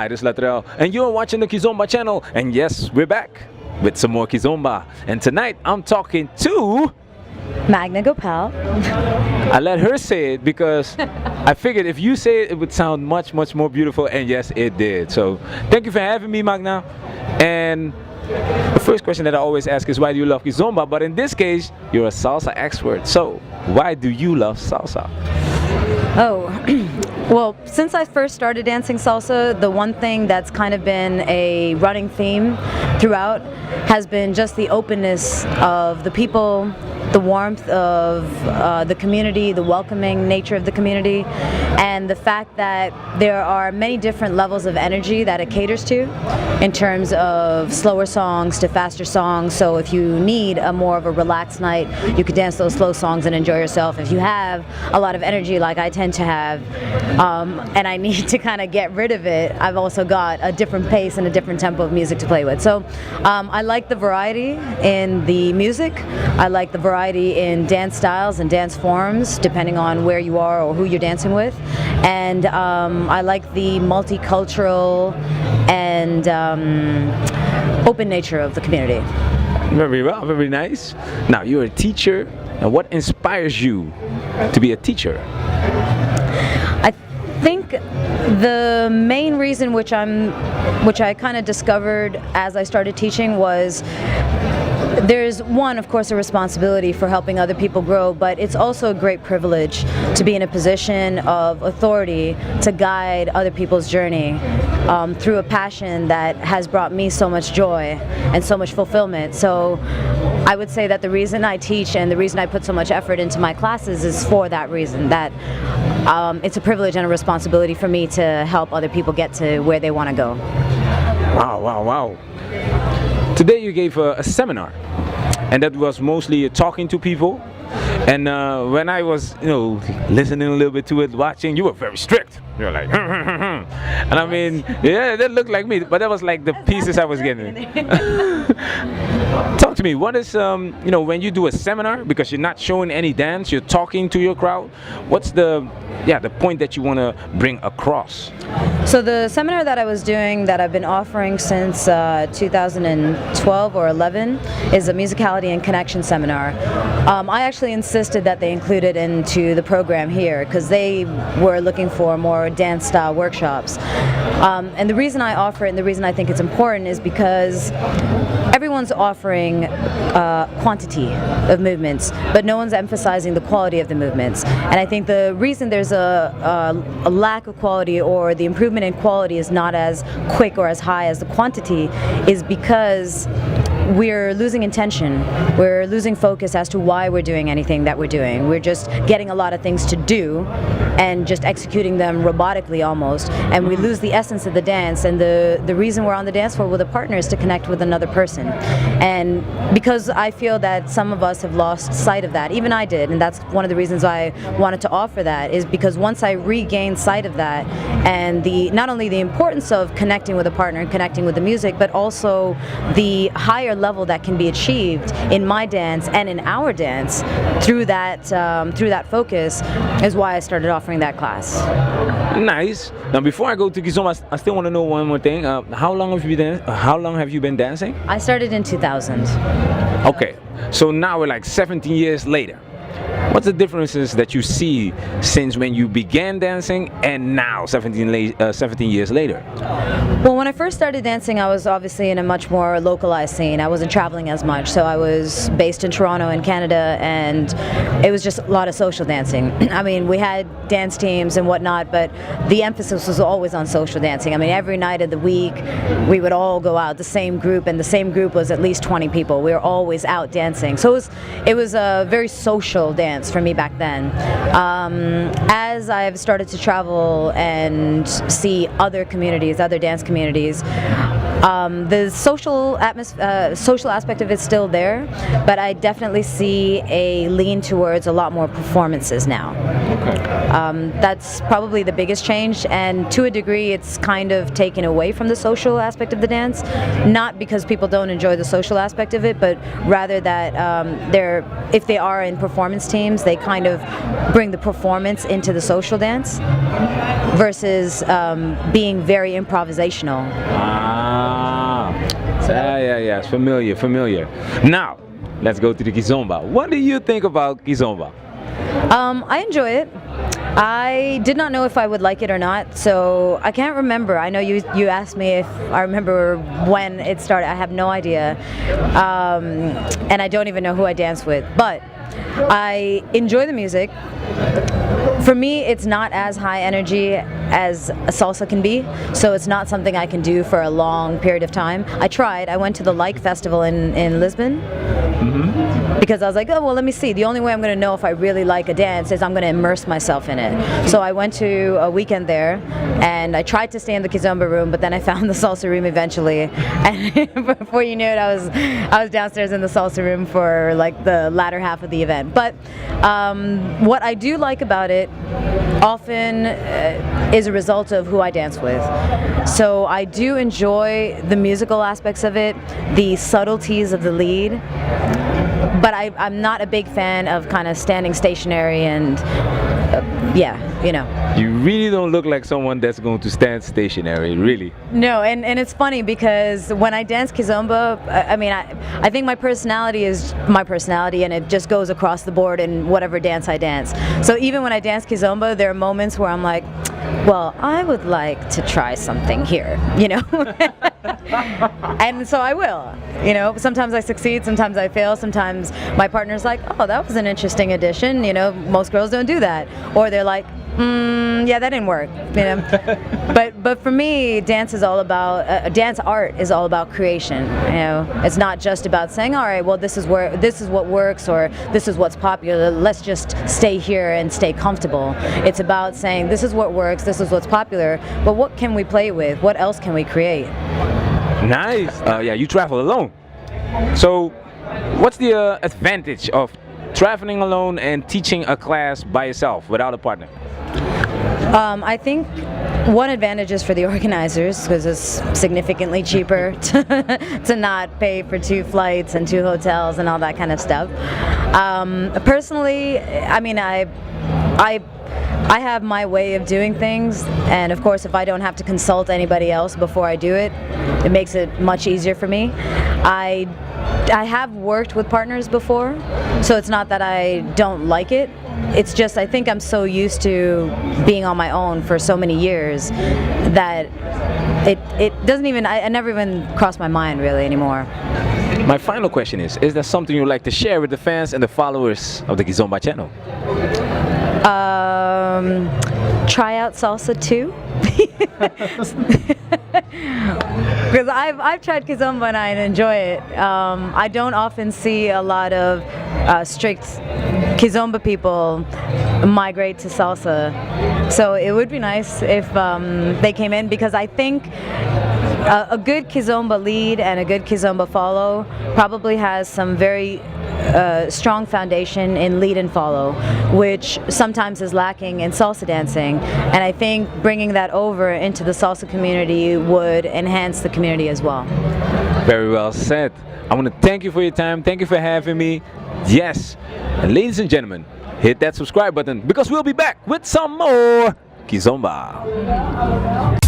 Hi, this is Latrell, and you're watching the Kizomba Channel. And yes, we're back with some more Kizomba. And tonight, I'm talking to Magna Gopal. I let her say it because I figured if you say it, it would sound much, much more beautiful. And yes, it did. So thank you for having me, Magna. And the first question that I always ask is, why do you love Kizomba? But in this case, you're a salsa expert. So why do you love salsa? Oh, well, since I first started dancing salsa, the one thing that's kind of been a running theme throughout has been just the openness of the people, the warmth of the community, the welcoming nature of the community, and the fact that there are many different levels of energy that it caters to in terms of slower songs to faster songs. So if you need a more of a relaxed night, you could dance those slow songs and enjoy yourself. If you have a lot of energy like I tend to have, and I need to kind of get rid of it, I've also got a different pace and a different tempo of music to play with. So I like the variety in the music. I like the variety in dance styles and dance forms, depending on where you are or who you're dancing with. And I like the multicultural and open nature of the community. Very well, very nice. Now, you're a teacher. And what inspires you to be a teacher? I think the main reason which I kind of discovered as I started teaching was there's one, of course, a responsibility for helping other people grow, but it's also a great privilege to be in a position of authority to guide other people's journey through a passion that has brought me so much joy and so much fulfillment. So I would say that the reason I teach and the reason I put so much effort into my classes is for that reason, that it's a privilege and a responsibility for me to help other people get to where they want to go. Wow, wow, wow. Today you gave a seminar, and that was mostly talking to people. And when I was, listening a little bit to it, watching, you were very strict. You were like, and I mean, yeah, that looked like me, but that was like the pieces I was getting. Talk to me. What is, when you do a seminar, because you're not showing any dance, you're talking to your crowd. What's the point that you want to bring across? So the seminar that I was doing, that I've been offering since 2012 or 11, is a musicality and connection seminar. I actually insisted that they include it into the program here because they were looking for more dance style workshops. And the reason I offer it and the reason I think it's important is because everyone's offering quantity of movements, but no one's emphasizing the quality of the movements. And I think the reason there's a lack of quality, or the improvement in quality is not as quick or as high as the quantity, is because we're losing intention. We're losing focus as to why we're doing anything that we're doing. We're just getting a lot of things to do and just executing them robotically almost, and we lose the essence of the dance. And the reason we're on the dance floor with a partner is to connect with another person. And because I feel that some of us have lost sight of that, even I did, and that's one of the reasons I wanted to offer that, is because once I regained sight of that, and not only the importance of connecting with a partner and connecting with the music, but also the higher level that can be achieved in my dance and in our dance through that focus, is why I started offering that class. Nice. Now, before I go to Kizomba, I still want to know one more thing. How long have you been dancing? I started in 2000. Okay, so now we're like 17 years later. What's the differences that you see since when you began dancing and now, 17 years later? Well, when I first started dancing, I was obviously in a much more localized scene. I wasn't traveling as much, so I was based in Toronto in Canada, and it was just a lot of social dancing. I mean, we had dance teams and whatnot, but the emphasis was always on social dancing. I mean, every night of the week, we would all go out, the same group, and the same group was at least 20 people. We were always out dancing. So it was a very social dance for me back then. As I've started to travel and see other communities, other dance communities, The social aspect of it's still there, but I definitely see a lean towards a lot more performances now. That's probably the biggest change, and to a degree it's kind of taken away from the social aspect of the dance, not because people don't enjoy the social aspect of it, but rather that if they are in performance teams, they kind of bring the performance into the social dance versus being very improvisational. Yeah, familiar. Now, let's go to the Kizomba. What do you think about Kizomba? I enjoy it. I did not know if I would like it or not, so I can't remember. I know you asked me if I remember when it started. I have no idea, and I don't even know who I dance with, but I enjoy the music. For me, it's not as high energy as a salsa can be, so it's not something I can do for a long period of time. I tried. I went to the Like Festival in Lisbon. Because I was like, oh, well, let me see. The only way I'm going to know if I really like a dance is I'm going to immerse myself in it. So I went to a weekend there, and I tried to stay in the Kizomba room, but then I found the salsa room eventually. And before you knew it, I was downstairs in the salsa room for like the latter half of the event. But what I do like about it often is a result of who I dance with. So I do enjoy the musical aspects of it, the subtleties of the lead, but I'm not a big fan of kind of standing stationary and You really don't look like someone that's going to stand stationary, really. No, and it's funny because when I dance Kizomba, I think my personality is my personality, and it just goes across the board in whatever dance I dance. So even when I dance Kizomba, there are moments where I'm like, well, I would like to try something here, and so I will. Sometimes I succeed, sometimes I fail, sometimes my partner's like, oh, that was an interesting addition, most girls don't do that. Or they're like, yeah, that didn't work, But for me, dance is all about dance art is all about creation. It's not just about saying, all right, well, this is what works, or this is what's popular. Let's just stay here and stay comfortable. It's about saying, this is what works, this is what's popular, but what can we play with? What else can we create? Nice. Yeah, you travel alone. So, what's the advantage of traveling alone and teaching a class by yourself without a partner? I think one advantage is for the organizers, because it's significantly cheaper to not pay for 2 flights and 2 hotels and all that kind of stuff. Personally, I have my way of doing things, and of course if I don't have to consult anybody else before I do it, it makes it much easier for me. I have worked with partners before, so it's not that I don't like it. It's just I think I'm so used to being on my own for so many years that it doesn't even, I never even crossed my mind really anymore. My final question is there something you'd like to share with the fans and the followers of the Kizomba channel? Try out salsa too. Because I've tried Kizomba and I enjoy it. I don't often see a lot of strict Kizomba people migrate to salsa, so it would be nice if they came in, because I think a good Kizomba lead and a good Kizomba follow probably has some very strong foundation in lead and follow, which sometimes is lacking in salsa dancing, and I think bringing that over into the salsa community would enhance the community as well. Very well said. I want to thank you for your time. Thank you for having me. Yes, and ladies and gentlemen, hit that subscribe button, because we'll be back with some more Kizomba.